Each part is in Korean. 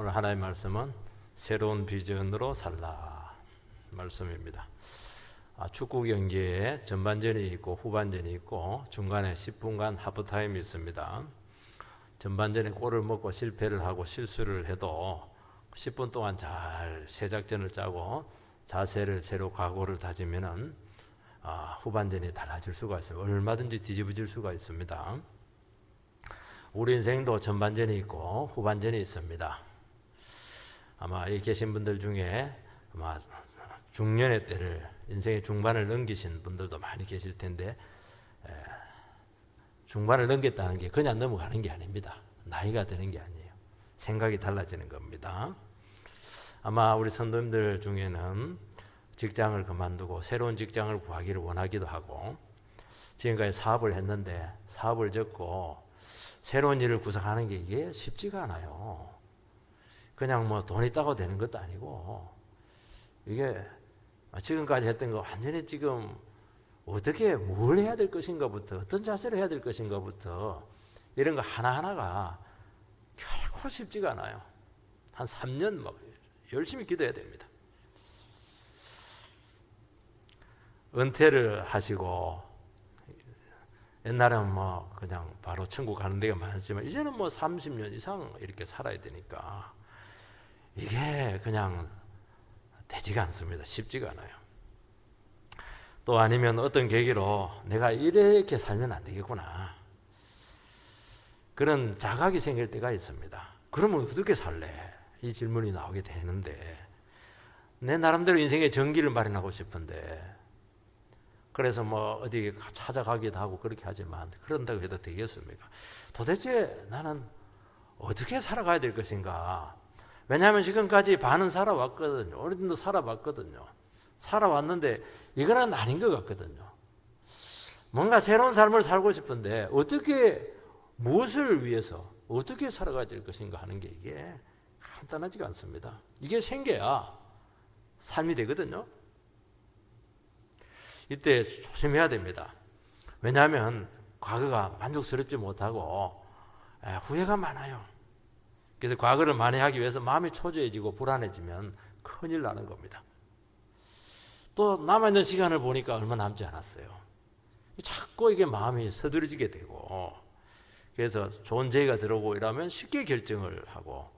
오늘 하나의 말씀은 새로운 비전으로 살라 말씀입니다. 축구 경기에 전반전이 있고 후반전이 있고 중간에 10분간 하프타임이 있습니다. 전반전에 골을 먹고 실패를 하고 실수를 해도 10분 동안 잘 새 작전을 짜고 자세를 새로 각오를 다지면은 후반전이 달라질 수가 있어요. 얼마든지 뒤집어질 수가 있습니다. 우리 인생도 전반전이 있고 후반전이 있습니다. 아마 여기 계신 분들 중에 아마 중년의 때를 인생의 중반을 넘기신 분들도 많이 계실 텐데 중반을 넘겼다는 게 그냥 넘어가는 게 아닙니다. 나이가 드는 게 아니에요. 생각이 달라지는 겁니다. 아마 우리 성도님들 중에는 직장을 그만두고 새로운 직장을 구하기를 원하기도 하고 지금까지 사업을 했는데 사업을 접고 새로운 일을 구상하는 게 이게 쉽지가 않아요. 그냥 뭐 돈 있다고 되는 것도 아니고 이게 지금까지 했던 거 완전히 지금 어떻게 뭘 해야 될 것인가부터 어떤 자세를 해야 될 것인가부터 이런 거 하나하나가 결코 쉽지가 않아요. 한 3년 막 열심히 기도해야 됩니다. 은퇴를 하시고 옛날에는 뭐 그냥 바로 천국 가는 데가 많았지만 이제는 뭐 30년 이상 이렇게 살아야 되니까 이게 그냥 되지가 않습니다. 쉽지가 않아요. 또 아니면 어떤 계기로 내가 이렇게 살면 안 되겠구나 그런 자각이 생길 때가 있습니다. 그러면 어떻게 살래? 이 질문이 나오게 되는데 내 나름대로 인생의 정기를 마련하고 싶은데 그래서 뭐 어디 찾아가기도 하고 그렇게 하지만 그런다고 해도 되겠습니까? 도대체 나는 어떻게 살아가야 될 것인가? 왜냐하면 지금까지 반은 살아왔거든요. 어른도 살아봤거든요. 살아왔는데 이거는 아닌 것 같거든요. 뭔가 새로운 삶을 살고 싶은데 어떻게 무엇을 위해서 어떻게 살아가야 될 것인가 하는 게 이게 간단하지가 않습니다. 이게 생겨야 삶이 되거든요. 이때 조심해야 됩니다. 왜냐하면 과거가 만족스럽지 못하고 후회가 많아요. 그래서 과거를 만회하기 위해서 마음이 초조해지고 불안해지면 큰일 나는 겁니다. 또 남아있는 시간을 보니까 얼마 남지 않았어요. 자꾸 이게 마음이 서두러지게 되고 그래서 좋은 제의가 들어오고 이러면 쉽게 결정을 하고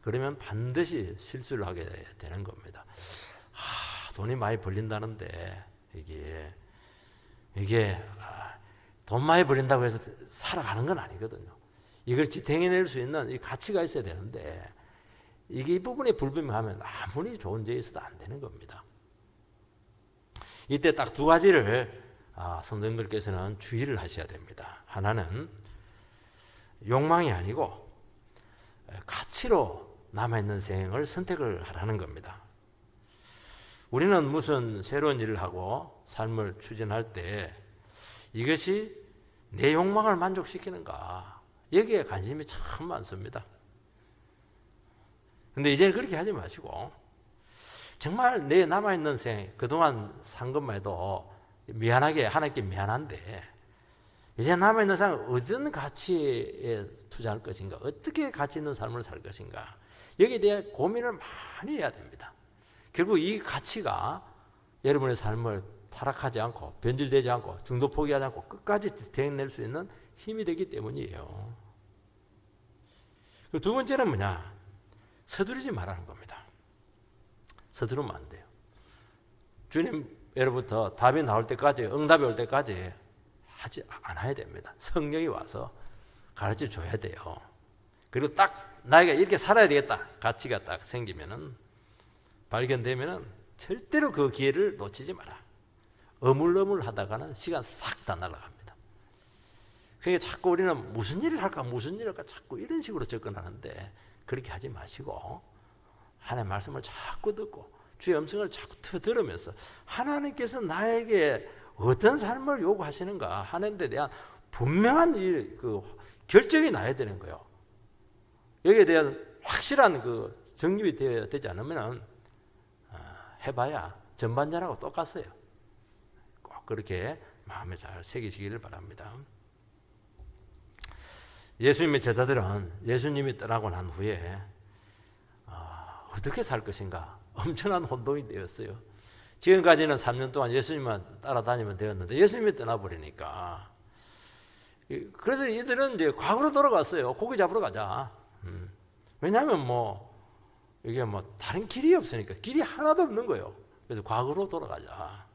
그러면 반드시 실수를 하게 되는 겁니다. 돈이 많이 벌린다는데 이게 돈 많이 벌린다고 해서 살아가는 건 아니거든요. 이걸 지탱해낼 수 있는 이 가치가 있어야 되는데 이게 이 부분에 불분명하면 아무리 좋은 죄 있어도 안 되는 겁니다. 이때 딱 두 가지를 성도님들께서는 주의를 하셔야 됩니다. 하나는 욕망이 아니고 가치로 남아있는 생을 선택을 하라는 겁니다. 우리는 무슨 새로운 일을 하고 삶을 추진할 때 이것이 내 욕망을 만족시키는가 여기에 관심이 참 많습니다. 근데 이제는 그렇게 하지 마시고 정말 내 남아있는 생 그동안 산 것만 해도 미안하게 하나님께 미안한데 이제 남아있는 삶을 어떤 가치에 투자할 것인가 어떻게 가치 있는 삶을 살 것인가 여기에 대해 고민을 많이 해야 됩니다. 결국 이 가치가 여러분의 삶을 타락하지 않고 변질되지 않고 중도 포기하지 않고 끝까지 지탱낼 수 있는 힘이 되기 때문이에요. 두 번째는 뭐냐? 서두르지 말라는 겁니다. 서두르면 안 돼요. 주님으로부터 답이 나올 때까지 응답이 올 때까지 하지 않아야 됩니다. 성령이 와서 가르쳐 줘야 돼요. 그리고 딱 나에게 이렇게 살아야 되겠다 가치가 딱 생기면은 발견되면은 절대로 그 기회를 놓치지 마라. 어물어물 하다가는 시간 싹 다 날아갑니다. 그러니까 자꾸 우리는 무슨 일을 할까 자꾸 이런 식으로 접근하는데 그렇게 하지 마시고 하나님의 말씀을 자꾸 듣고 주의 음성을 자꾸 들으면서 하나님께서 나에게 어떤 삶을 요구하시는가 하는 데 대한 분명한 그 결정이 나야 되는 거예요. 여기에 대한 확실한 그 정립이 되지 않으면 해봐야 전반전하고 똑같아요. 꼭 그렇게 마음에 잘 새기시기를 바랍니다. 예수님의 제자들은 예수님이 떠나고 난 후에 어떻게 살 것인가 엄청난 혼동이 되었어요. 지금까지는 3년 동안 예수님만 따라다니면 되었는데 예수님이 떠나버리니까, 그래서 이들은 이제 과거로 돌아갔어요. 고기 잡으러 가자. 왜냐하면 이게 다른 길이 없으니까, 길이 하나도 없는 거예요. 그래서 과거로 돌아가자.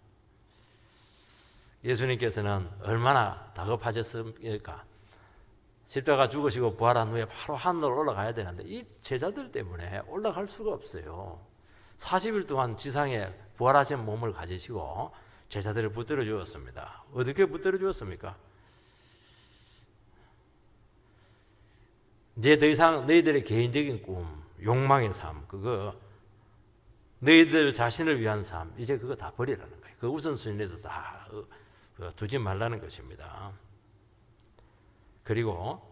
예수님께서는 얼마나 다급하셨습니까? 십자가 죽으시고 부활한 후에 바로 하늘로 올라가야 되는데 이 제자들 때문에 올라갈 수가 없어요. 40일 동안 지상에 부활하신 몸을 가지시고 제자들을 붙들어 주었습니다. 어떻게 붙들어 주었습니까? 이제 더 이상 너희들의 개인적인 꿈, 욕망의 삶, 그거 너희들 자신을 위한 삶, 이제 그거 다 버리라는 거예요. 그 우선순위에서 다 두지 말라는 것입니다. 그리고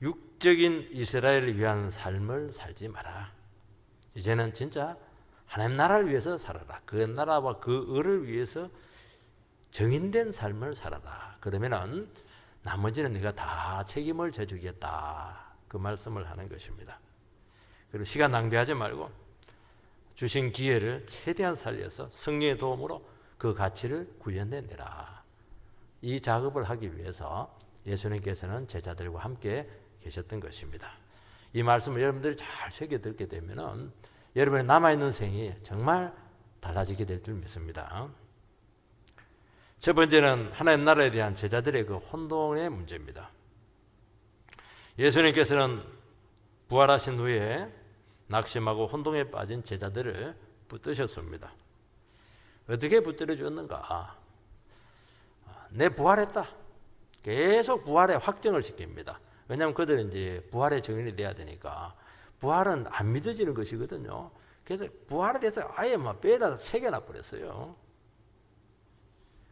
육적인 이스라엘을 위한 삶을 살지 마라. 이제는 진짜 하나님 나라를 위해서 살아라. 그 나라와 그 을을 위해서 정인된 삶을 살아라. 그러면은 나머지는 네가 다 책임을 져주겠다. 그 말씀을 하는 것입니다. 그리고 시간 낭비하지 말고 주신 기회를 최대한 살려서 성령의 도움으로 그 가치를 구현해내라. 이 작업을 하기 위해서 예수님께서는 제자들과 함께 계셨던 것입니다. 이 말씀을 여러분들이 잘 새겨듣게 되면은 여러분의 남아있는 생이 정말 달라지게 될 줄 믿습니다. 첫 번째는 하나님 나라에 대한 제자들의 그 혼동의 문제입니다. 예수님께서는 부활하신 후에 낙심하고 혼동에 빠진 제자들을 붙드셨습니다. 어떻게 붙들어 주었는가? 내 부활했다. 계속 부활의 확정을 시킵니다. 왜냐하면 그들은 이제 부활의 증인이 돼야 되니까 부활은 안 믿어지는 것이거든요. 그래서 부활에 대해서 아예 빼다 새겨놔 버렸어요.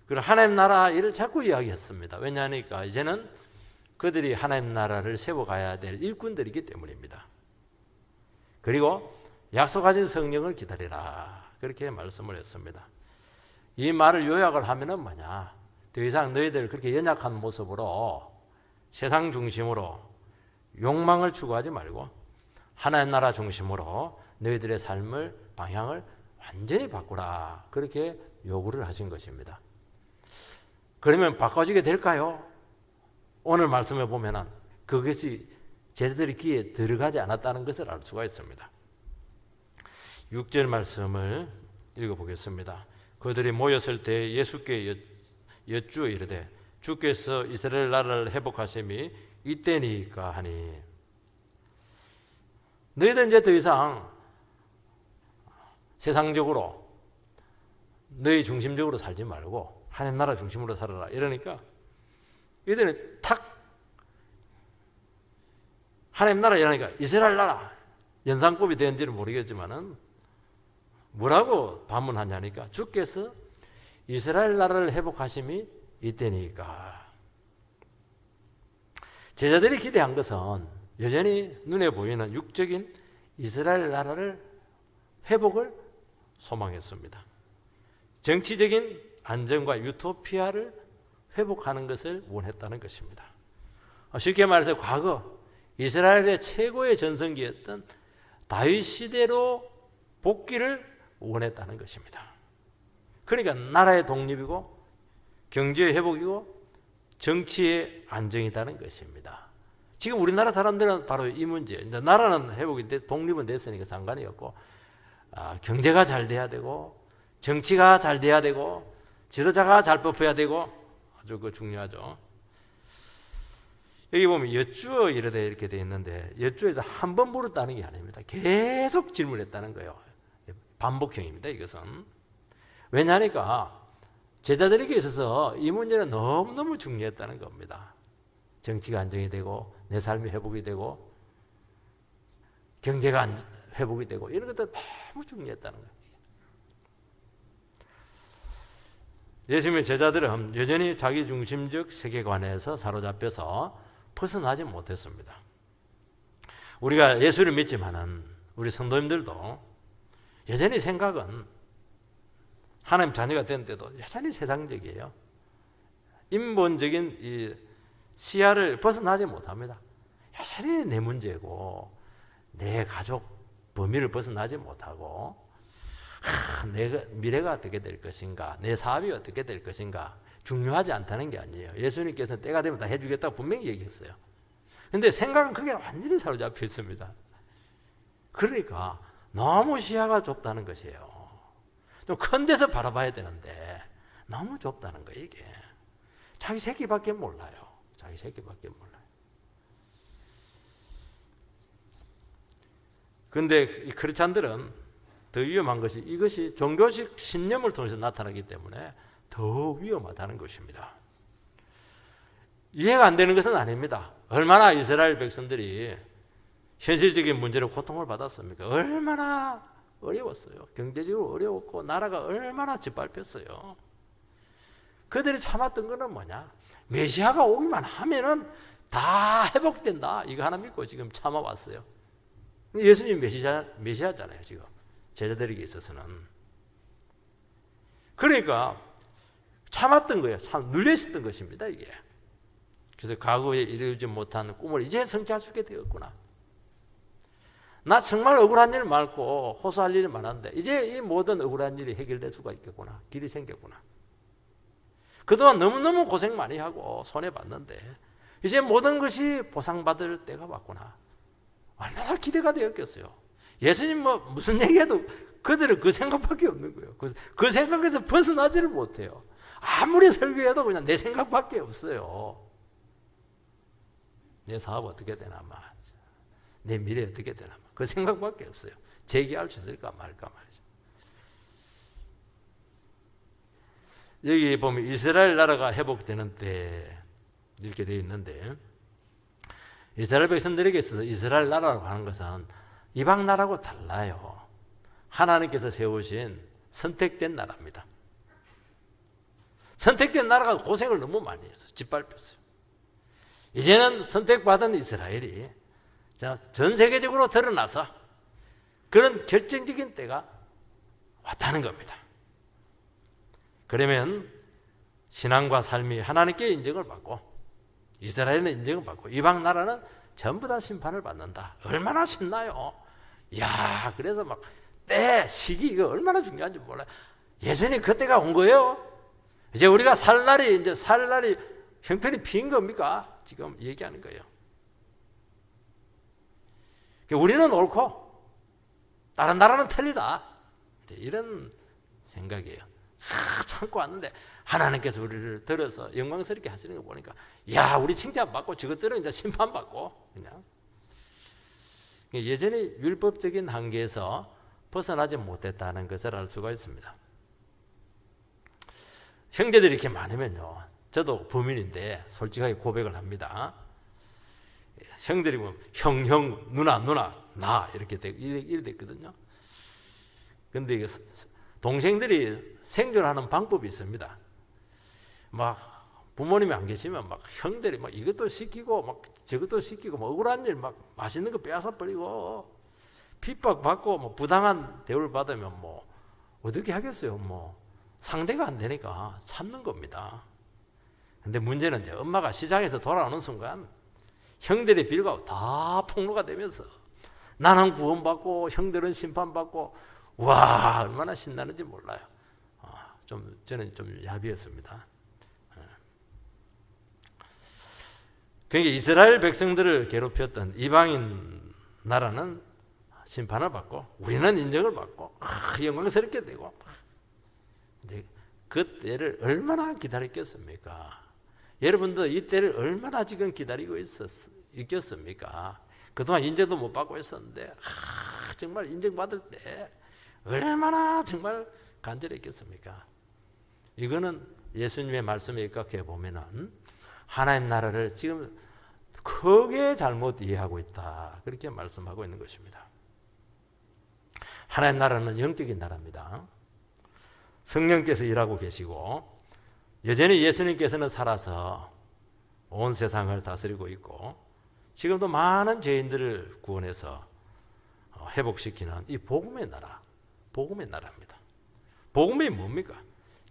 그리고 하나님 나라 일을 자꾸 이야기했습니다. 왜냐하니까 이제는 그들이 하나님 나라를 세워가야 될 일꾼들이기 때문입니다. 그리고 약속하신 성령을 기다리라. 그렇게 말씀을 했습니다. 이 말을 요약을 하면은 뭐냐? 더 이상 너희들 그렇게 연약한 모습으로 세상 중심으로 욕망을 추구하지 말고 하나님 나라 중심으로 너희들의 삶을 방향을 완전히 바꾸라. 그렇게 요구를 하신 것입니다. 그러면 바꿔지게 될까요? 오늘 말씀에 보면은 그것이 제자들의 귀에 들어가지 않았다는 것을 알 수가 있습니다. 6절 말씀을 읽어보겠습니다. 그들이 모였을 때 예수께 여쭈어 이르되 주께서 이스라엘 나라를 회복하심이 이때니까 하니, 너희들 이제 더 이상 세상적으로 너희 중심적으로 살지 말고 하나님 나라 중심으로 살아라. 이러니까 이들은 탁 하나님 나라 이러니까 이스라엘 나라 연상법이 되는지는 모르겠지만은 뭐라고 반문하냐니까 주께서 이스라엘 나라를 회복하심이 이때니까. 제자들이 기대한 것은 여전히 눈에 보이는 육적인 이스라엘 나라를 회복을 소망했습니다. 정치적인 안정과 유토피아를 회복하는 것을 원했다는 것입니다. 쉽게 말해서 과거 이스라엘의 최고의 전성기였던 다윗 시대로 복귀를 원했다는 것입니다. 그러니까 나라의 독립이고 경제의 회복이고 정치의 안정이라는 것입니다. 지금 우리나라 사람들은 바로 이 문제. 이제 나라는 회복이 독립은 됐으니까 상관이 없고, 경제가 잘 돼야 되고 정치가 잘 돼야 되고 지도자가 잘 뽑혀야 되고 아주 그 중요하죠. 여기 보면 여쭈어 이르되 이렇게 되어 있는데 여쭈어에서 한 번 물었다는 게 아닙니다. 계속 질문했다는 거예요. 반복형입니다. 이것은. 왜냐하니까 제자들에게 있어서 이 문제는 너무너무 중요했다는 겁니다. 정치가 안정이 되고 내 삶이 회복이 되고 경제가 회복이 되고 이런 것들 너무 중요했다는 거예요. 예수님의 제자들은 여전히 자기중심적 세계관에서 사로잡혀서 벗어나지 못했습니다. 우리가 예수를 믿지만은 우리 성도님들도 여전히 생각은 하나님 자녀가 됐는데도 여전히 세상적이에요. 인본적인 이 시야를 벗어나지 못합니다. 여전히 내 문제고 내 가족, 범위를 벗어나지 못하고 내가 미래가 어떻게 될 것인가, 내 사업이 어떻게 될 것인가 중요하지 않다는 게 아니에요. 예수님께서는 때가 되면 다 해주겠다고 분명히 얘기했어요. 근데 생각은 그게 완전히 사로잡혀 있습니다. 그러니까 너무 시야가 좁다는 것이에요. 좀 큰 데서 바라봐야 되는데 너무 좁다는 거예요. 이게 자기 새끼밖에 몰라요. 자기 새끼밖에 몰라요. 그런데 이 크리스찬들은 더 위험한 것이 이것이 종교식 신념을 통해서 나타나기 때문에 더 위험하다는 것입니다. 이해가 안 되는 것은 아닙니다. 얼마나 이스라엘 백성들이 현실적인 문제로 고통을 받았습니까? 얼마나 어려웠어요. 경제적으로 어려웠고 나라가 얼마나 짓밟혔어요. 그들이 참았던 것은 뭐냐? 메시아가 오기만 하면은 다 회복된다. 이거 하나 믿고 지금 참아왔어요. 예수님 메시아잖아요. 지금 제자들에게 있어서는. 그러니까 참았던 거예요. 참 눌려있었던 것입니다. 이게. 그래서 과거에 이루지 못한 꿈을 이제 성취할 수 있게 되었구나. 나 정말 억울한 일 많고 호소할 일이 많은데 이제 이 모든 억울한 일이 해결될 수가 있겠구나. 길이 생겼구나. 그동안 너무너무 고생 많이 하고 손해봤는데 이제 모든 것이 보상받을 때가 왔구나. 얼마나 기대가 되었겠어요. 예수님 무슨 얘기해도 그들은 그 생각밖에 없는 거예요. 그 생각에서 벗어나지를 못해요. 아무리 설교해도 그냥 내 생각밖에 없어요. 내 사업 어떻게 되나 내 미래 어떻게 되나 그 생각밖에 없어요. 재기할 수 있을까 말까 말이죠. 여기 보면 이스라엘 나라가 회복되는 때 이렇게 되어 있는데 이스라엘 백성들에게 있어서 이스라엘 나라라고 하는 것은 이방 나라하고 달라요. 하나님께서 세우신 선택된 나라입니다. 선택된 나라가 고생을 너무 많이 해서 짓밟혔어요. 이제는 선택받은 이스라엘이 전 세계적으로 드러나서 그런 결정적인 때가 왔다는 겁니다. 그러면 신앙과 삶이 하나님께 인정을 받고 이스라엘은 인정을 받고 이방 나라는 전부 다 심판을 받는다. 얼마나 신나요. 이야, 그래서 막 때, 시기 이거 얼마나 중요한지 몰라요. 예수님 그때가 온 거예요. 이제 우리가 살 날이 형편이 빈 겁니까? 지금 얘기하는 거예요. 우리는 옳고 다른 나라는 틀리다. 이런 생각이에요. 참고 왔는데 하나님께서 우리를 들어서 영광스럽게 하시는 거 보니까 야, 우리 칭찬받고 저것들은 이제 심판받고 그냥 예전에 율법적인 한계에서 벗어나지 못했다는 것을 알 수가 있습니다. 형제들이 이렇게 많으면요, 저도 범인인데 솔직하게 고백을 합니다. 형들이 뭐 형, 누나, 나 이렇게 됐거든요. 근데 동생들이 생존하는 방법이 있습니다. 막 부모님이 안 계시면 막 형들이 막 이것도 시키고 막 저것도 시키고 막 억울한 일 막 맛있는 거 빼앗아 버리고 핍박받고 뭐 부당한 대우를 받으면 뭐 어떻게 하겠어요. 뭐 상대가 안 되니까 참는 겁니다. 근데 문제는 이제 엄마가 시장에서 돌아오는 순간 형들의 빌가 다 폭로가 되면서 나는 구원받고 형들은 심판받고 와, 얼마나 신나는지 몰라요. 저는 좀 야비했습니다. 그러니까 이스라엘 백성들을 괴롭혔던 이방인 나라는 심판을 받고 우리는 인정을 받고 영광스럽게 되고 이제 그 때를 얼마나 기다렸겠습니까? 여러분도 이 때를 얼마나 지금 기다리고 있겠습니까? 그동안 인정도 못 받고 있었는데 정말 인정받을 때 얼마나 정말 간절했겠습니까? 이거는 예수님의 말씀에 입각해 보면은 하나님 나라를 지금 크게 잘못 이해하고 있다. 그렇게 말씀하고 있는 것입니다. 하나님 나라는 영적인 나라입니다. 성령께서 일하고 계시고 여전히 예수님께서는 살아서 온 세상을 다스리고 있고 지금도 많은 죄인들을 구원해서 회복시키는 이 복음의 나라, 복음의 나라입니다. 복음이 뭡니까?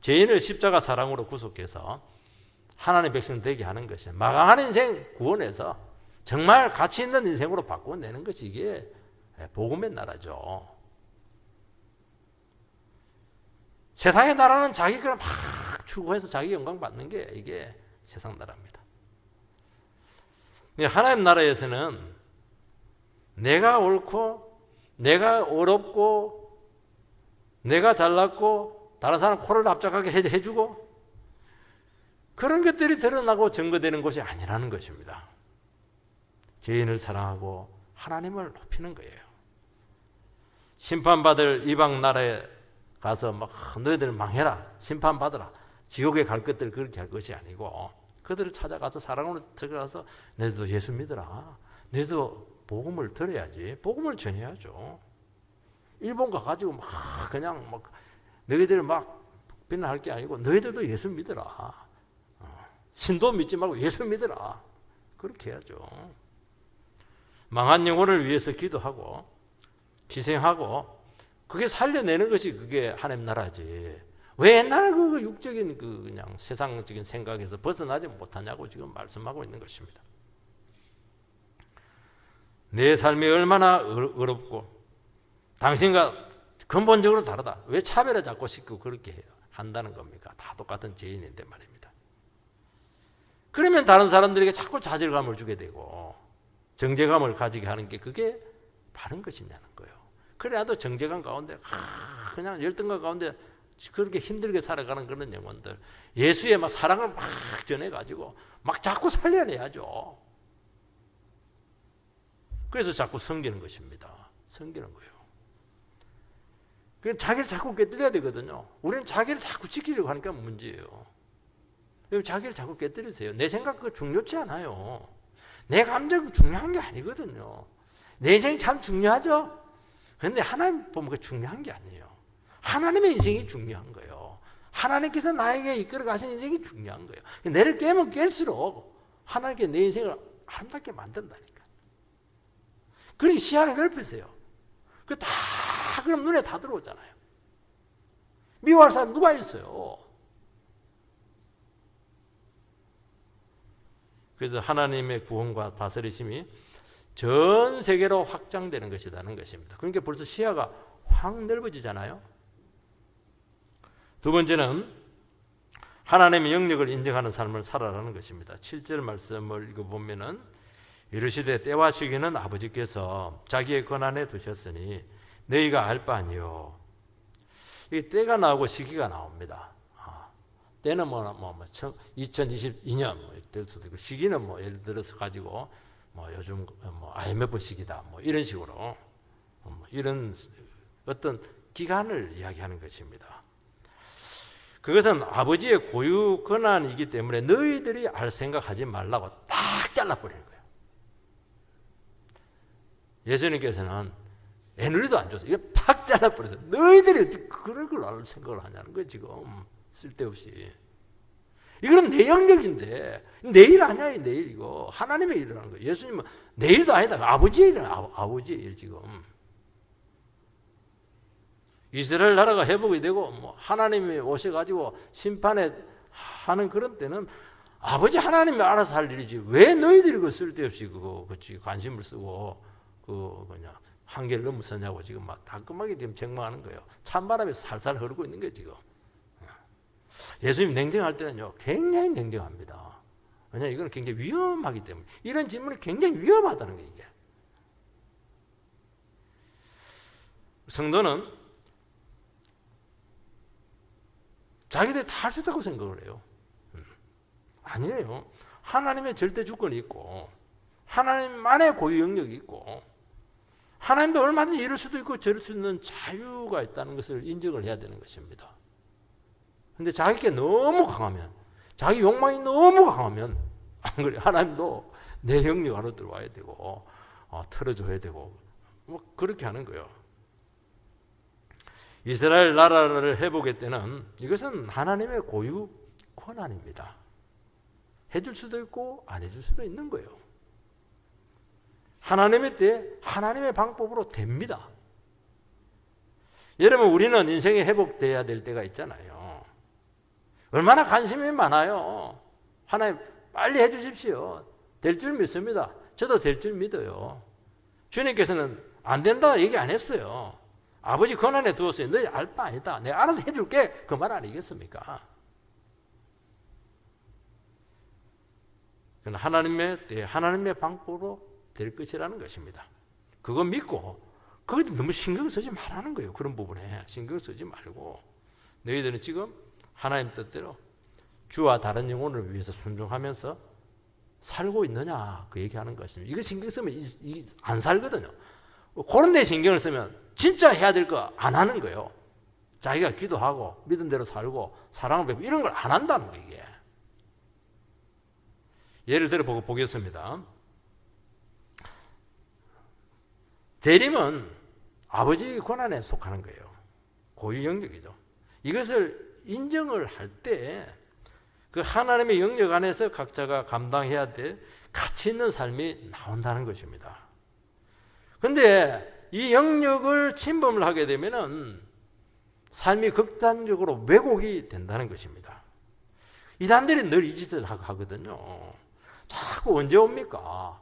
죄인을 십자가 사랑으로 구속해서 하나님의 백성 되게 하는 것이 망한 인생 구원해서 정말 가치 있는 인생으로 바꿔내는 것이 이게 복음의 나라죠. 세상의 나라는 자기 걸 막 추구해서 자기 영광 받는 게 이게 세상 나라입니다. 하나님 나라에서는 내가 옳고 내가 어렵고 내가 잘났고 다른 사람 코를 납작하게 해주고 그런 것들이 드러나고 증거되는 것이 아니라는 것입니다. 죄인을 사랑하고 하나님을 높이는 거예요. 심판받을 이방 나라에 가서 막 너희들 망해라, 심판받으라, 지옥에 갈 것들 그렇게 할 것이 아니고 그들을 찾아가서 사랑으로 들어가서 너희도 예수 믿어라, 너희도 복음을 들어야지, 복음을 전해야죠. 일본 가가지고 막 그냥 막 너희들 막 비난할 게 아니고 너희들도 예수 믿어라, 신도 믿지 말고 예수 믿어라, 그렇게 해야죠. 망한 영혼을 위해서 기도하고 희생하고 그게 살려내는 것이 그게 하나님 나라지. 왜 옛날에 그 육적인 그 그냥 세상적인 생각에서 벗어나지 못하냐고 지금 말씀하고 있는 것입니다. 내 삶이 얼마나 어렵고 당신과 근본적으로 다르다. 왜 차별을 자꾸 시키고 그렇게 해요? 한다는 겁니까? 다 똑같은 죄인인데 말입니다. 그러면 다른 사람들에게 자꾸 자질감을 주게 되고 정죄감을 가지게 하는 게 그게 바른 것이냐는 거예요. 그래도 정죄감 가운데 그냥 열등감 가운데 그렇게 힘들게 살아가는 그런 영혼들, 예수의 막 사랑을 막 전해가지고 막 자꾸 살려내야죠. 그래서 자꾸 섬기는 것입니다. 섬기는 거예요. 그래서 자기를 자꾸 깨뜨려야 되거든요. 우리는 자기를 자꾸 지키려고 하니까 문제예요. 자기를 자꾸 깨뜨리세요. 내 생각 그거 중요치 않아요. 내 감정 중요한 게 아니거든요. 내 인생 참 중요하죠? 그런데 하나님 보면 그 중요한 게 아니에요. 하나님의 인생이 중요한 거예요. 하나님께서 나에게 이끌어 가신 인생이 중요한 거예요. 내를 깨면 깰수록 하나님께 내 인생을 아름답게 만든다니까. 그러니 시야를 넓히세요. 그 다 그럼 눈에 다 들어오잖아요. 미워할 사람 누가 있어요? 그래서 하나님의 구원과 다스리심이 전 세계로 확장되는 것이라는 것입니다. 그러니까 벌써 시야가 확 넓어지잖아요. 두 번째는 하나님의 영역을 인정하는 삶을 살아라는 것입니다. 7절 말씀을 읽어보면은 이르시되 때와 시기는 아버지께서 자기의 권한에 두셨으니 너희가 알 바 아니요. 이 때가 나오고 시기가 나옵니다. 때는 2022년 될 수도 있고 시기는 예를 들어서 가지고 요즘 IMF 시기다 이런 식으로 이런 어떤 기간을 이야기하는 것입니다. 그것은 아버지의 고유 권한이기 때문에 너희들이 알 생각하지 말라고 딱 잘라버리는 거예요. 예수님께서는 애누리도 안 줘서 이거 팍 잘라버려서 너희들이 그럴 걸 알 생각을 하냐는 거예요. 지금 쓸데없이. 이건 내 영역인데 내일 아니야. 내일 이거 하나님의 일이라는 거예요. 예수님은 내일도 아니다. 아버지의 일이야. 아버지의 일 지금. 이스라엘 나라가 회복이 되고 하나님이 오셔가지고 심판에 하는 그런 때는 아버지 하나님이 알아서 할 일이지. 왜 너희들이 그 쓸데없이 그거 그치 관심을 쓰고 그냥 한계를 넘어서냐고 지금 막 따끔하게 지금 책망하는 거예요. 찬바람이 살살 흐르고 있는 거예요 지금. 예수님 냉정할 때는요 굉장히 냉정합니다. 왜냐하면 이건 굉장히 위험하기 때문에 이런 질문이 굉장히 위험하다는 거예요. 이게. 성도는 자기들이 다 할 수 있다고 생각을 해요. 아니에요. 하나님의 절대 주권이 있고 하나님만의 고유 영역이 있고 하나님도 얼마든지 이럴 수도 있고 저럴 수 있는 자유가 있다는 것을 인정을 해야 되는 것입니다. 근데 자기께 너무 강하면 자기 욕망이 너무 강하면 안 그래 하나님도 내 영역 안으로 들어와야 되고 틀어줘야 되고 그렇게 하는 거예요. 이스라엘 나라를 회복할 때는 이것은 하나님의 고유 권한입니다. 해줄 수도 있고 안 해줄 수도 있는 거예요. 하나님의 때 하나님의 방법으로 됩니다. 여러분 우리는 인생이 회복돼야 될 때가 있잖아요. 얼마나 관심이 많아요. 하나님 빨리 해주십시오. 될 줄 믿습니다. 저도 될 줄 믿어요. 주님께서는 안 된다 얘기 안 했어요. 아버지 권한에 두었어요. 너희 알 바 아니다. 내가 알아서 해줄게. 그 말 아니겠습니까? 하나님의 방법으로 될 것이라는 것입니다. 그거 믿고 거기도 너무 신경 쓰지 말라는 거예요. 그런 부분에 신경 쓰지 말고 너희들은 지금 하나님 뜻대로 주와 다른 영혼을 위해서 순종하면서 살고 있느냐 그 얘기하는 것입니다. 이거 신경 쓰면 안 살거든요. 그런 데 신경을 쓰면 진짜 해야 될 거 안 하는 거예요. 자기가 기도하고 믿음대로 살고 사랑을 베푸고 이런 걸 안 한다는 거예요. 이게. 예를 들어 보겠습니다. 재림은 아버지 권한에 속하는 거예요. 고유 영역이죠. 이것을 인정을 할 때 그 하나님의 영역 안에서 각자가 감당해야 될 가치 있는 삶이 나온다는 것입니다. 그런데 이 영역을 침범을 하게 되면은 삶이 극단적으로 왜곡이 된다는 것입니다. 이단들이 늘 이 짓을 하거든요. 자꾸 언제 옵니까?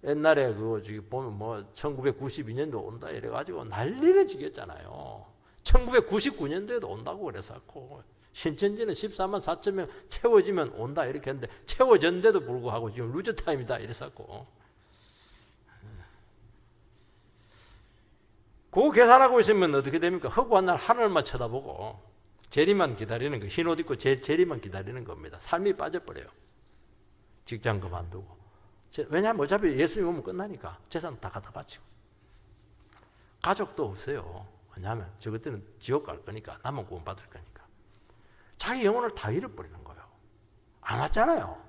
옛날에 보면 1992년도 온다 이래가지고 난리를 지겠잖아요. 1999년도에도 온다고 그래서고 신천지는 14만 4천 명 채워지면 온다 이렇게 했는데 채워졌는데도 불구하고 지금 루즈 타임이다 이랬었고. 그거 계산하고 있으면 어떻게 됩니까? 허구한 날 하늘만 쳐다보고 재리만 기다리는 거, 흰 옷 입고 재리만 기다리는 겁니다. 삶이 빠져버려요. 직장 그만두고. 왜냐하면 어차피 예수님 오면 끝나니까 재산 다 갖다 바치고. 가족도 없어요. 왜냐하면 저것들은 지옥 갈 거니까 남은 구원 받을 거니까. 자기 영혼을 다 잃어버리는 거예요. 안 왔잖아요.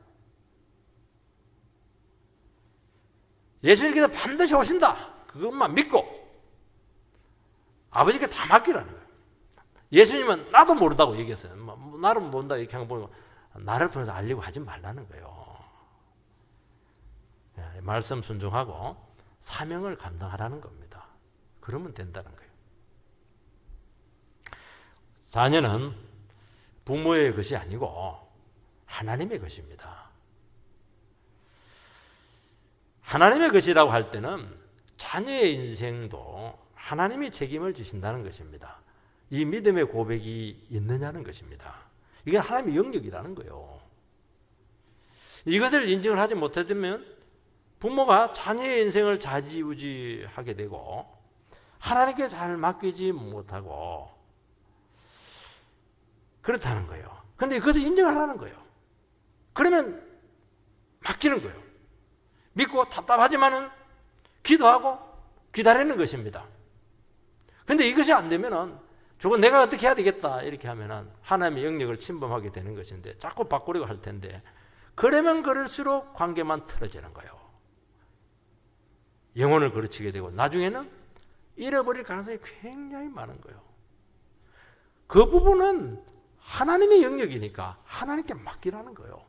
예수님께서 반드시 오신다. 그것만 믿고 아버지께 다 맡기라는 거예요. 예수님은 나도 모른다고 얘기했어요. 나를 모른다 이렇게 한 번 보면 나를 통해서 알려고 하지 말라는 거예요. 말씀 순종하고 사명을 감당하라는 겁니다. 그러면 된다는 거예요. 자녀는 부모의 것이 아니고 하나님의 것입니다. 하나님의 것이라고 할 때는 자녀의 인생도 하나님이 책임을 지신다는 것입니다. 이 믿음의 고백이 있느냐는 것입니다. 이게 하나님의 영역이라는 거예요. 이것을 인정을 하지 못하면 부모가 자녀의 인생을 좌지우지하게 되고 하나님께 잘 맡기지 못하고 그렇다는 거예요. 그런데 그것을 인정하라는 거예요. 그러면 맡기는 거예요. 믿고 답답하지만은 기도하고 기다리는 것입니다. 그런데 이것이 안 되면은 저건 내가 어떻게 해야 되겠다 이렇게 하면은 하나님의 영역을 침범하게 되는 것인데 자꾸 바꾸려고 할 텐데 그러면 그럴수록 관계만 틀어지는 거예요. 영혼을 그르치게 되고 나중에는 잃어버릴 가능성이 굉장히 많은 거예요. 그 부분은 하나님의 영역이니까 하나님께 맡기라는 거예요.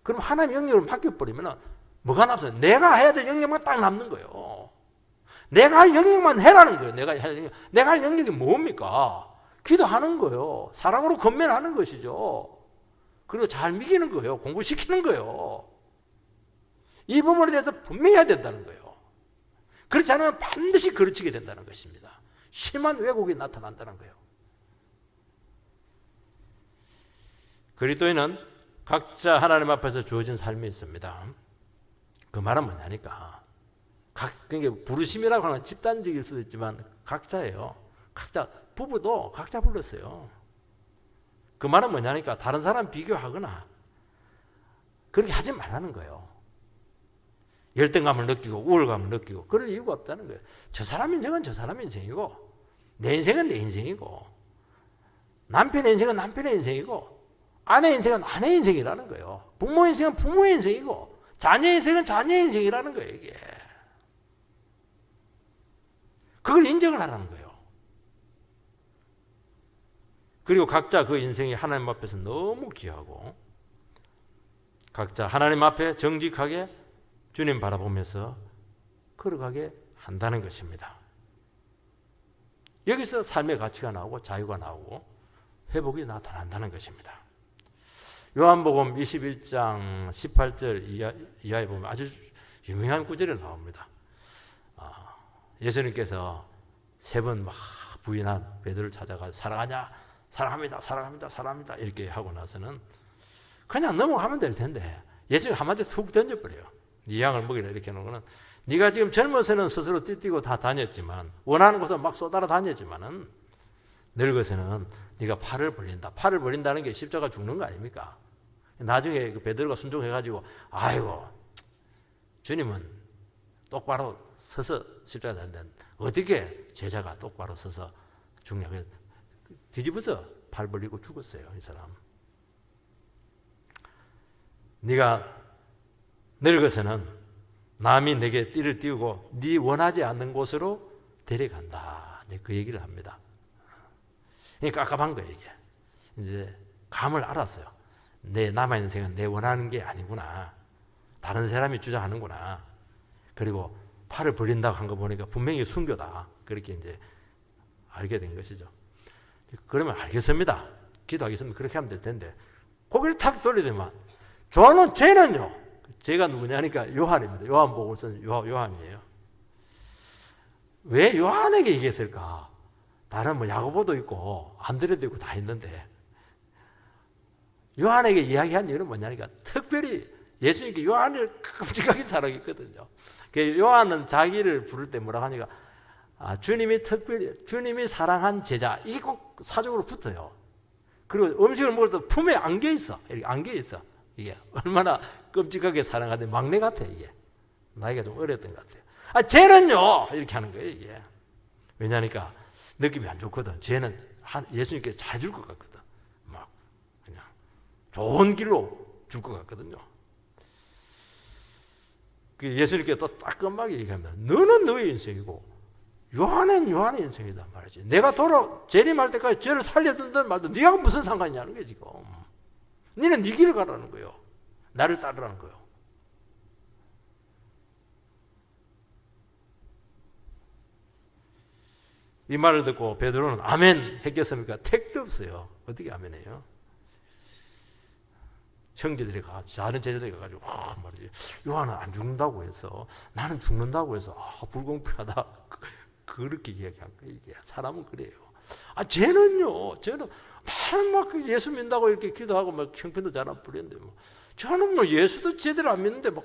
그럼 하나님의 영역을 맡겨버리면 뭐가 남아요? 내가 해야 될 영역만 딱 남는 거예요. 내가 할 영역만 해라는 거예요. 내가 할 영역이 뭡니까? 기도하는 거예요. 사랑으로 건면하는 것이죠. 그리고 잘 믿기는 거예요. 공부시키는 거예요. 이 부분에 대해서 분명히 해야 된다는 거예요. 그렇지 않으면 반드시 그르치게 된다는 것입니다. 심한 왜곡이 나타난다는 거예요. 그리스도인은 각자 하나님 앞에서 주어진 삶이 있습니다. 그 말은 뭐냐니까 그러니까 부르심이라고 하는 집단적일 수도 있지만 각자예요. 각자 부부도 각자 불렀어요. 그 말은 뭐냐니까 다른 사람 비교하거나 그렇게 하지 말라는 거예요. 열등감을 느끼고 우월감을 느끼고 그럴 이유가 없다는 거예요. 저 사람 인생은 저 사람 인생이고 내 인생은 내 인생이고 남편의 인생은 남편의 인생이고 아내 인생은 아내 인생이라는 거예요. 부모 인생은 부모의 인생이고 자녀 인생은 자녀의 인생이라는 거예요. 이게 그걸 인정을 하라는 거예요. 그리고 각자 그 인생이 하나님 앞에서 너무 귀하고 각자 하나님 앞에 정직하게 주님 바라보면서 걸어가게 한다는 것입니다. 여기서 삶의 가치가 나오고 자유가 나오고 회복이 나타난다는 것입니다. 요한복음 21장 18절 이하에 보면 아주 유명한 구절이 나옵니다. 예수님께서 3번 막 부인한 베드로를 찾아가 사랑하냐? 사랑합니다. 사랑합니다. 사랑합니다. 이렇게 하고 나서는 그냥 넘어가면 될 텐데 예수님 한마디 툭 던져버려요. 네 양을 먹이라 이렇게 하는 거는 네가 지금 젊어서는 스스로 뛰뛰고 다 다녔지만 원하는 곳에 막 쏘따라 다녔지만은 늙어서는 네가 팔을 벌린다. 팔을 벌린다는 게 십자가 죽는 거 아닙니까? 나중에 그 베드로가 순종해가지고 아이고 주님은 똑바로 서서 십자가 달는데 어떻게 제자가 똑바로 서서 죽냐? 뒤집어서 팔 벌리고 죽었어요. 이 사람. 네가 늙어서는 남이 내게 띠를 띄우고 네 원하지 않는 곳으로 데려간다. 이제 그 얘기를 합니다. 깝깝한 거예요 이게. 이제 감을 알았어요. 내 남아 인생은 내 원하는 게 아니구나. 다른 사람이 주장하는구나. 그리고 팔을 벌린다고 한 거 보니까 분명히 순교다. 그렇게 이제 알게 된 것이죠. 그러면 알겠습니다. 기도하겠습니다. 그렇게 하면 될 텐데 고개를 탁 돌리더만 저는 쟤는요. 제가 누구냐니까 요한입니다. 요한복음서 요한이에요. 왜 요한에게 얘기했을까? 다른 뭐 야고보도 있고 안드레도 있고 다 있는데 요한에게 이야기한 이유는 뭐냐니까 특별히 예수님께 요한을 끔찍하게 사랑했거든요. 요한은 자기를 부를 때 뭐라고 하니까 주님이 특별히 주님이 사랑한 제자 이게 꼭 사적으로 붙어요. 그리고 음식을 먹을 때 품에 안겨 있어. 이렇게 안겨 있어. 이게 얼마나 끔찍하게 사랑하는데 막내 같아 이게. 나이가 좀 어렸던 것 같아요. 쟤는요 이렇게 하는 거예요 이게. 왜냐니까 느낌이 안 좋거든. 쟤는 예수님께 잘 줄 것 같거든. 막 그냥 좋은 길로 줄 것 같거든요. 예수님께 또 따끔하게 얘기합니다. 너는 너의 인생이고 요한은 요한의 인생이다 말이지. 내가 재림할 때까지 쟤를 살려둔다는 말도 네가 무슨 상관이냐는 게 지금. 너는 네 길을 가라는 거예요. 나를 따르라는 거예요. 이 말을 듣고 베드로는 아멘 했겠습니까? 택도 없어요. 어떻게 아멘해요? 형제들이 다른 제자들이 가가지고 말이지. 요한은 안 죽는다고 해서 나는 죽는다고 해서 불공평하다. 그렇게 이야기한 거예요. 이게 사람은 그래요. 쟤는요. 쟤는 막 예수 믿는다고 이렇게 기도하고 막 형편도 잘 안 풀리는데 뭐 저는 뭐 예수도 제대로 안 믿는데 막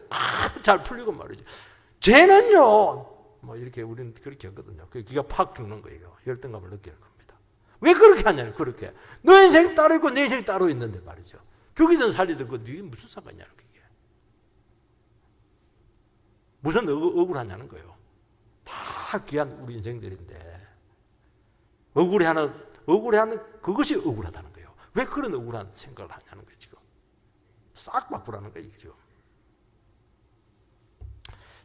잘 풀리고 말이지. 쟤는요. 뭐 이렇게 우리는 그렇게 하거든요. 기가 팍 죽는 거예요. 열등감을 느끼는 겁니다. 왜 그렇게 하냐면 그렇게 너 인생 따로 있고 내 인생 따로 있는데 말이죠. 죽이든 살리든 그게 무슨 상관이냐는 거예요. 무슨 억울하냐는 거예요. 다 귀한 우리 인생들인데 억울해하는 그것이 억울하다는 거예요. 왜 그런 억울한 생각을 하냐는 거예요. 지금 싹 바꾸라는 거예요. 지금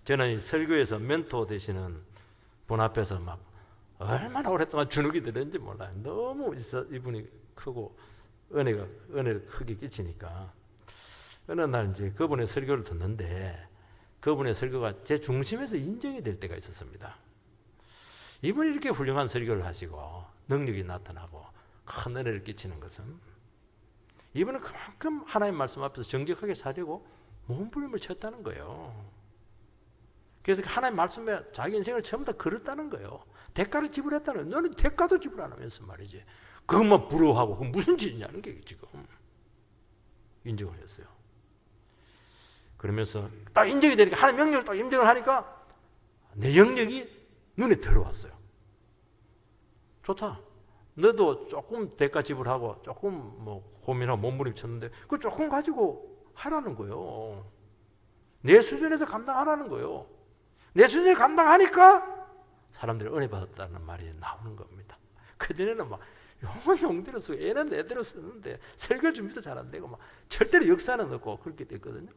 저는 설교에서 멘토 되시는 분 앞에서 막 얼마나 오랫동안 주눅이 들었는지 몰라요. 너무 이분이 크고 은혜를 크게 끼치니까 어느 날 이제 그분의 설교를 듣는데 그분의 설교가 제 중심에서 인정이 될 때가 있었습니다. 이분이 이렇게 훌륭한 설교를 하시고 능력이 나타나고 큰 은혜를 끼치는 것은 이분은 그만큼 하나님 말씀 앞에서 정직하게 살려고 몸부림을 쳤다는 거예요. 그래서 하나님 말씀에 자기 인생을 전부 다 걸었다는 거예요. 대가를 지불했다는 거예요. 너는 대가도 지불 안 하면서 말이지. 그것만 부러워하고 그건 무슨 짓이냐는 게 지금 인정을 했어요. 그러면서 딱 인정이 되니까 하나님 명령을 딱 인정을 하니까 내 영역이 눈에 들어왔어요. 좋다. 너도 조금 대가 지불하고 조금 뭐 고민하고 몸부림쳤는데 그 조금 가지고 하라는 거예요. 내 수준에서 감당하라는 거예요. 내 수준에 감당하니까 사람들이 은혜 받았다는 말이 나오는 겁니다. 그전에는 막 용대로 쓰고 애는 애대로 쓰는데 설교 준비도 잘 안 되고 막 절대로 역사는 없고 그렇게 됐거든요.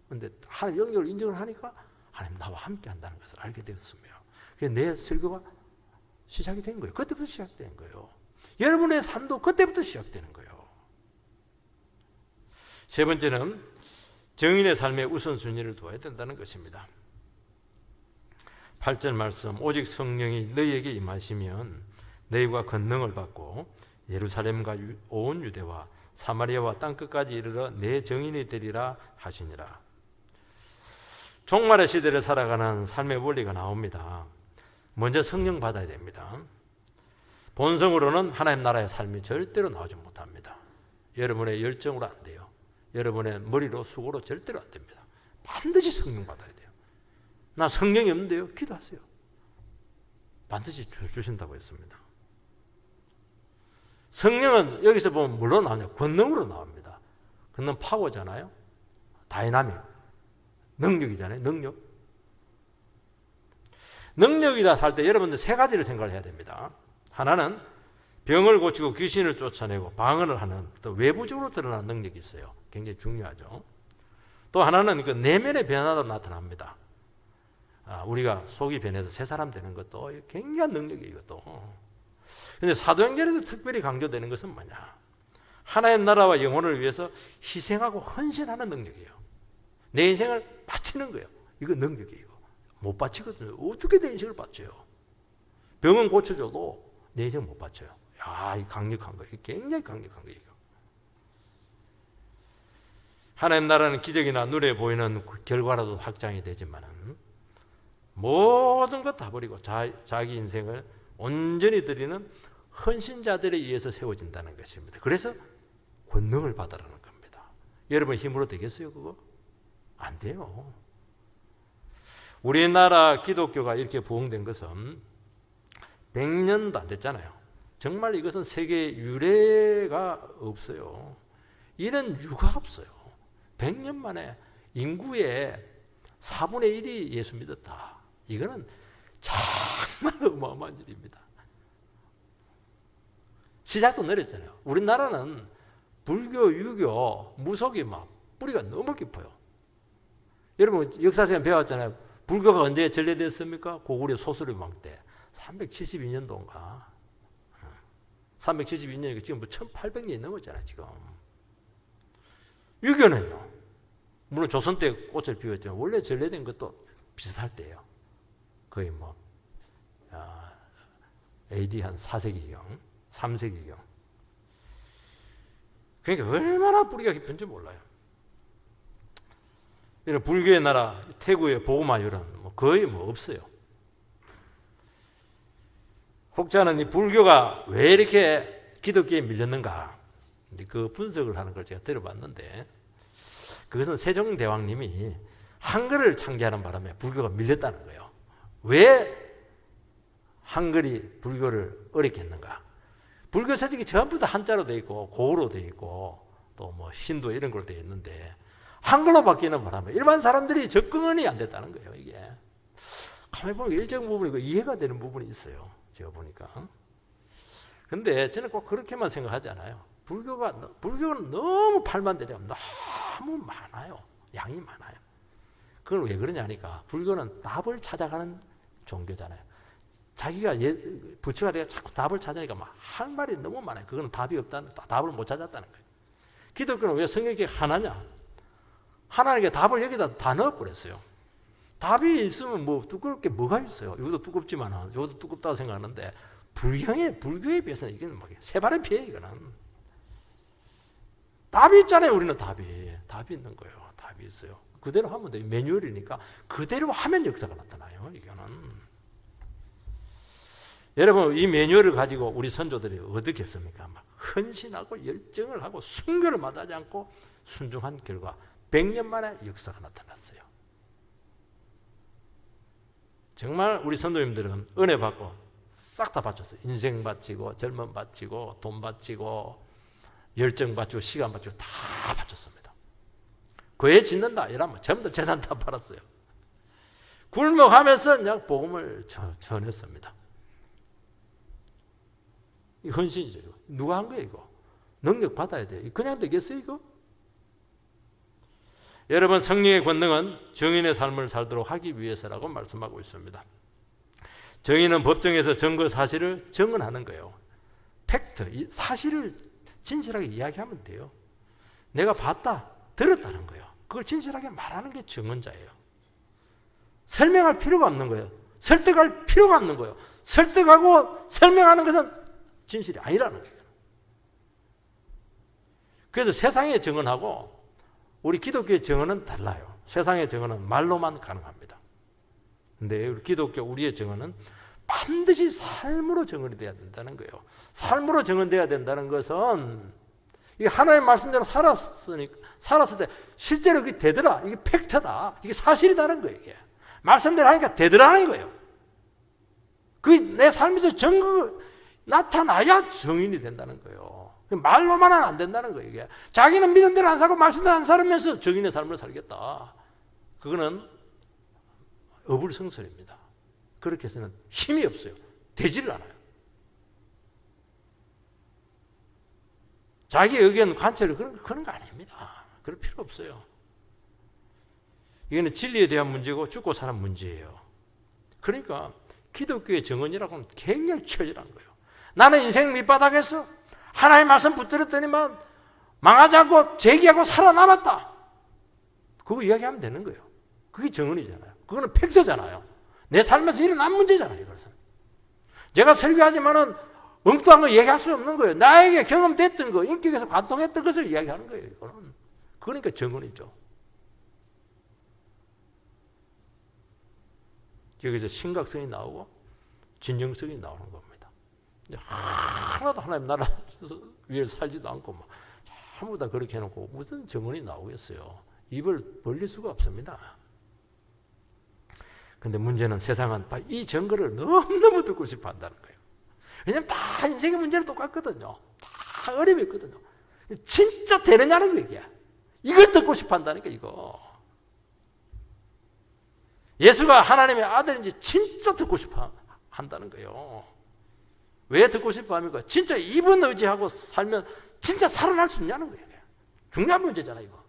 그런데 하나님 영역을 인정을 하니까 하나님 나와 함께 한다는 것을 알게 되었으며 그래서 내 설교가 시작이 된 거예요. 그때부터 시작된 거예요. 여러분의 삶도 그때부터 시작되는 거예요. 세 번째는 정인의 삶의 우선순위를 두어야 된다는 것입니다. 8절 말씀 오직 성령이 너희에게 임하시면 너희가 권능을 받고 예루살렘과 온 유대와 사마리아와 땅끝까지 이르러 내 정인이 되리라 하시니라. 종말의 시대를 살아가는 삶의 원리가 나옵니다. 먼저 성령 받아야 됩니다. 본성으로는 하나님 나라의 삶이 절대로 나오지 못합니다. 여러분의 열정으로 안 돼요. 여러분의 머리로 수고로 절대로 안 됩니다. 반드시 성령 받아야 돼요. 나 성령이 없는데요. 기도하세요. 반드시 주신다고 했습니다. 성령은 여기서 보면 뭘로 나오냐? 권능으로 나옵니다. 권능 파워잖아요. 다이나믹. 능력이잖아요. 능력이다 할 때 여러분들 세 가지를 생각을 해야 됩니다. 하나는 병을 고치고 귀신을 쫓아내고 방언을 하는 또 외부적으로 드러나는 능력이 있어요. 굉장히 중요하죠. 또 하나는 그 내면의 변화도 나타납니다. 우리가 속이 변해서 새 사람 되는 것도 굉장한 능력이에요. 이것도. 그런데 사도행전에서 특별히 강조되는 것은 뭐냐? 하나님 나라와 영혼을 위해서 희생하고 헌신하는 능력이에요. 내 인생을 바치는 거예요. 이거 능력이에요. 못 바치거든요. 어떻게 내 인생을 바쳐요? 병은 고쳐줘도 내 인생 못 바쳐요. 야, 이 강력한 거예요. 굉장히 강력한 거예요. 하나님 나라는 기적이나 눈에 보이는 결과라도 확장이 되지만은 모든 것 다 버리고 자기 인생을 온전히 드리는 헌신자들에 의해서 세워진다는 것입니다. 그래서 권능을 받으라는 겁니다. 여러분 힘으로 되겠어요, 그거? 안 돼요. 우리나라 기독교가 이렇게 부흥된 것은 100년도 안 됐잖아요. 정말 이것은 세계 유례가 없어요. 이런 유가 없어요. 100년 만에 인구의 4분의 1이 예수 믿었다. 이거는 정말 어마어마한 일입니다. 시작도 느렸잖아요. 우리나라는 불교, 유교, 무속이 막 뿌리가 너무 깊어요. 여러분 역사시간 배웠잖아요. 불교가 언제 전래됐습니까? 고구려 소수림왕 때 372년도인가 372년이니까 지금 뭐 1800년이 넘었잖아요. 지금 유교는요, 물론 조선 때 꽃을 피웠죠. 원래 전래된 것도 비슷할 때예요. 거의 뭐 AD 한 4세기경 3세기경. 그러니까 얼마나 뿌리가 깊은지 몰라요. 이런 불교의 나라 태국의 보고마율은 거의 없어요. 혹자는 이 불교가 왜 이렇게 기독교에 밀렸는가, 그 분석을 하는 걸 제가 들어봤는데, 그것은 세종대왕님이 한글을 창제하는 바람에 불교가 밀렸다는 거예요. 왜 한글이 불교를 어렵게 했는가? 불교 서적이 전부 다 한자로 되어 있고 고어로 되어 있고 또 뭐 신도 이런 걸로 되어 있는데 한글로 바뀌는 바람에 일반 사람들이 접근이 안 됐다는 거예요. 이게 가만히 보면 일정 부분이 이해가 되는 부분이 있어요. 제가 보니까. 근데 저는 꼭 그렇게만 생각하지 않아요. 불교는 너무 팔만대죠. 너무 많아요. 양이 많아요. 그건 왜 그러냐니까 불교는 답을 찾아가는 종교잖아요. 자기가 부처가 되어 자꾸 답을 찾으니까 막 할 말이 너무 많아요. 그거는 답이 없다는, 답을 못 찾았다는 거예요. 기독교는 왜 성경이 하나냐? 하나님께 답을 여기다 다 넣어버렸어요. 답이 있으면 뭐 두꺼울 게 뭐가 있어요? 이것도 두껍지만 이것도 두껍다고 생각하는데 불교에 비해서는 이게 세 발의 피해. 이거는 답이 있잖아요. 우리는 답이 있는 거예요. 답이 있어요. 그대로 하면 돼요. 매뉴얼이니까 그대로 하면 역사가 나타나요. 이거는 여러분 이 매뉴얼을 가지고 우리 선조들이 어떻게 했습니까? 막 헌신하고 열정을 하고 순교를 마다하지 않고 순종한 결과 100년 만에 역사가 나타났어요. 정말 우리 선도님들은 은혜 받고 싹 다 바쳤어요. 인생 바치고 젊음 바치고 돈 바치고 열정 바치고 시간 바치고 다 바쳤습니다. 교회 짓는다 이러면 전부 다 재산 다 팔았어요. 굴먹하면서 그냥 복음을 전했습니다. 이 헌신이죠. 이거. 누가 한 거예요? 이거 능력 받아야 돼요. 그냥 되겠어요? 이거? 여러분 성령의 권능은 정인의 삶을 살도록 하기 위해서라고 말씀하고 있습니다. 정인은 법정에서 증거 사실을 증언하는 거예요. 팩트, 사실을 진실하게 이야기하면 돼요. 내가 봤다, 들었다는 거예요. 그걸 진실하게 말하는 게 증언자예요. 설명할 필요가 없는 거예요. 설득할 필요가 없는 거예요. 설득하고 설명하는 것은 진실이 아니라는 거예요. 그래서 세상의 증언하고 우리 기독교의 증언은 달라요. 세상의 증언은 말로만 가능합니다. 근데 우리 기독교 우리의 증언은 반드시 삶으로 정언이 돼야 된다는 거예요. 삶으로 정언돼야 된다는 것은 이게 하나님의 말씀대로 살았을 때 실제로 그게 되더라. 이게 팩트다. 이게 사실이다는 거예요. 이게. 말씀대로 하니까 되더라는 거예요. 그게 내 삶에서 증거 나타나야 증인이 된다는 거예요. 말로만은 안 된다는 거예요. 이게. 자기는 믿은 대로 안 살고 말씀대로 안 살면서 증인의 삶을 살겠다. 그거는 어불성설입니다. 그렇게 해서는 힘이 없어요. 되지를 않아요. 자기 의견 관철을 그런 거 아닙니다. 그럴 필요 없어요. 이거는 진리에 대한 문제고 죽고 사는 문제예요. 그러니까 기독교의 정언이라고는 굉장히 처절한 거예요. 나는 인생 밑바닥에서 하나님의 말씀 붙들었더니만 망하지 않고 재기하고 살아남았다. 그거 이야기하면 되는 거예요. 그게 정언이잖아요. 그거는 팩트잖아요. 내 삶에서 일어난 문제잖아요. 이것은. 제가 설교하지만은 엉뚱한 거 얘기할 수 없는 거예요. 나에게 경험됐던 거, 인격에서 관통했던 것을 이야기하는 거예요. 이거는. 그러니까 정언이죠. 여기서 심각성이 나오고 진정성이 나오는 겁니다. 하나도 하나님 나라 위에 살지도 않고 막 전부 다 그렇게 해놓고 무슨 정언이 나오겠어요. 입을 벌릴 수가 없습니다. 근데 문제는 세상은 이 증거를 너무너무 듣고 싶어 한다는 거예요. 왜냐하면 다 인생의 문제는 똑같거든요. 다 어려움이 있거든요. 진짜 되느냐는 거예요. 이걸 듣고 싶어 한다니까 이거. 예수가 하나님의 아들인지 진짜 듣고 싶어 한다는 거예요. 왜 듣고 싶어 합니까? 진짜 이분 의지하고 살면 진짜 살아날 수 있냐는 거예요. 중요한 문제잖아요. 이거.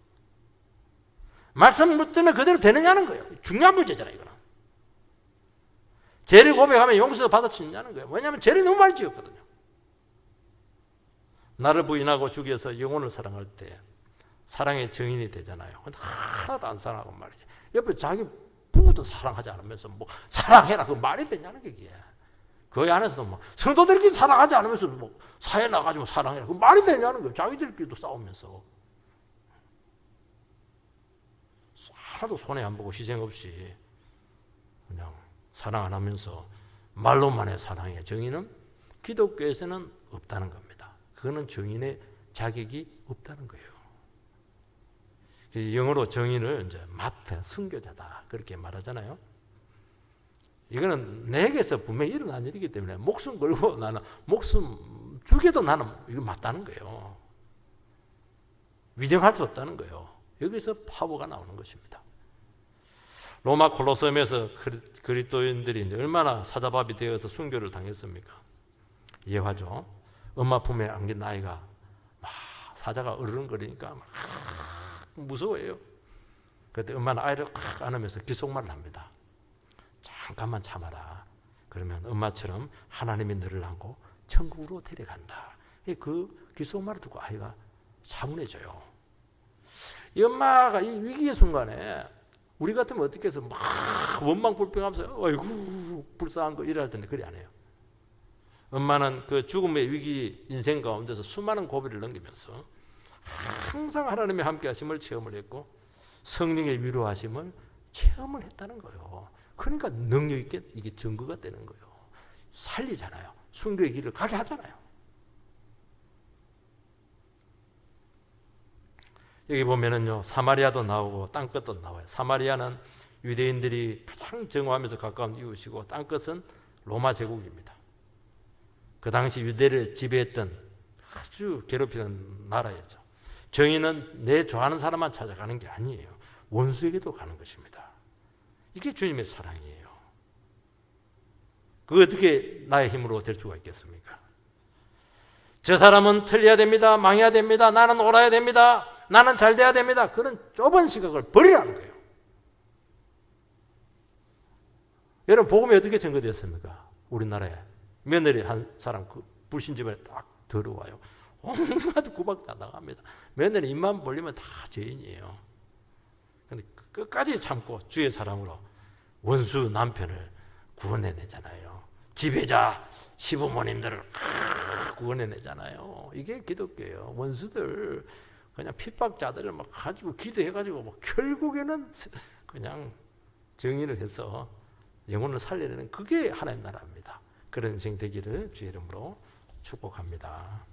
말씀 때문에 그대로 되느냐는 거예요. 중요한 문제잖아요. 이거는. 죄를 고백하면 용서 받을 수 있냐는 거예요. 왜냐하면 죄를 너무 많이 지었거든요. 나를 부인하고 죽여서 영혼을 사랑할 때 사랑의 증인이 되잖아요. 근데 하나도 안 사랑하고 말이지. 옆에 자기 부부도 사랑하지 않으면서 뭐 사랑해라 그 말이 되냐는 게 이게. 그 안에서도 뭐 성도들끼리 사랑하지 않으면서 뭐 사회 나가지고 사랑해라 그 말이 되냐는 거예요. 자기들끼리도 싸우면서 하나도 손해 안 보고 희생 없이 그냥 사랑 안 하면서 말로만의 사랑의 정의는 기독교에서는 없다는 겁니다. 그거는 정인의 자격이 없다는 거예요. 영어로 정인을 이제 마트, 순교자다 그렇게 말하잖아요. 이거는 내게서 분명히 일어난 일이기 때문에 목숨 걸고 나는 목숨 죽여도 나는 이거 맞다는 거예요. 위정할 수 없다는 거예요. 여기서 파워가 나오는 것입니다. 로마 콜로세움에서 그리스도인들이 이제 얼마나 사자밥이 되어서 순교를 당했습니까? 이해하죠? 엄마 품에 안긴 아이가 막 사자가 으르렁거리니까 막 무서워해요. 그때 엄마는 아이를 꽉 안으면서 귓속말을 합니다. 잠깐만 참아라. 그러면 엄마처럼 하나님이 너를 안고 천국으로 데려간다. 그 귓속말을 듣고 아이가 차분해져요. 이 엄마가 이 위기의 순간에 우리 같으면 어떻게 해서 막 원망불평하면서 어이구 불쌍한 거 이래야 할 텐데 그리 안 해요. 엄마는 그 죽음의 위기 인생 가운데서 수많은 고비를 넘기면서 항상 하나님의 함께 하심을 체험을 했고 성령의 위로하심을 체험을 했다는 거예요. 그러니까 능력 있게 이게 증거가 되는 거예요. 살리잖아요. 순교의 길을 가게 하잖아요. 여기 보면은요, 사마리아도 나오고 땅끝도 나와요. 사마리아는 유대인들이 가장 정오하면서 가까운 이웃이고 땅끝은 로마 제국입니다. 그 당시 유대를 지배했던 아주 괴롭히는 나라였죠. 정의는 내 좋아하는 사람만 찾아가는 게 아니에요. 원수에게도 가는 것입니다. 이게 주님의 사랑이에요. 그거 어떻게 나의 힘으로 될 수가 있겠습니까? 저 사람은 틀려야 됩니다. 망해야 됩니다. 나는 옳아야 됩니다. 나는 잘 돼야 됩니다. 그런 좁은 시각을 버리라는 거예요. 여러분 복음이 어떻게 증거되었습니까? 우리나라에 며느리 한 사람 그 불신집안에 딱 들어와요. 온갖 구박 다 나갑니다. 며느리 입만 벌리면 다 죄인이에요. 근데 끝까지 참고 주의 사랑으로 원수 남편을 구원해내잖아요. 지배자 시부모님들을 구원해내잖아요. 이게 기독교예요. 원수들 그냥 핍박자들을 막 가지고 기도해가지고 막 결국에는 그냥 정의를 해서 영혼을 살리는 그게 하나님 나라입니다. 그런 인생 되기를 주의 이름으로 축복합니다.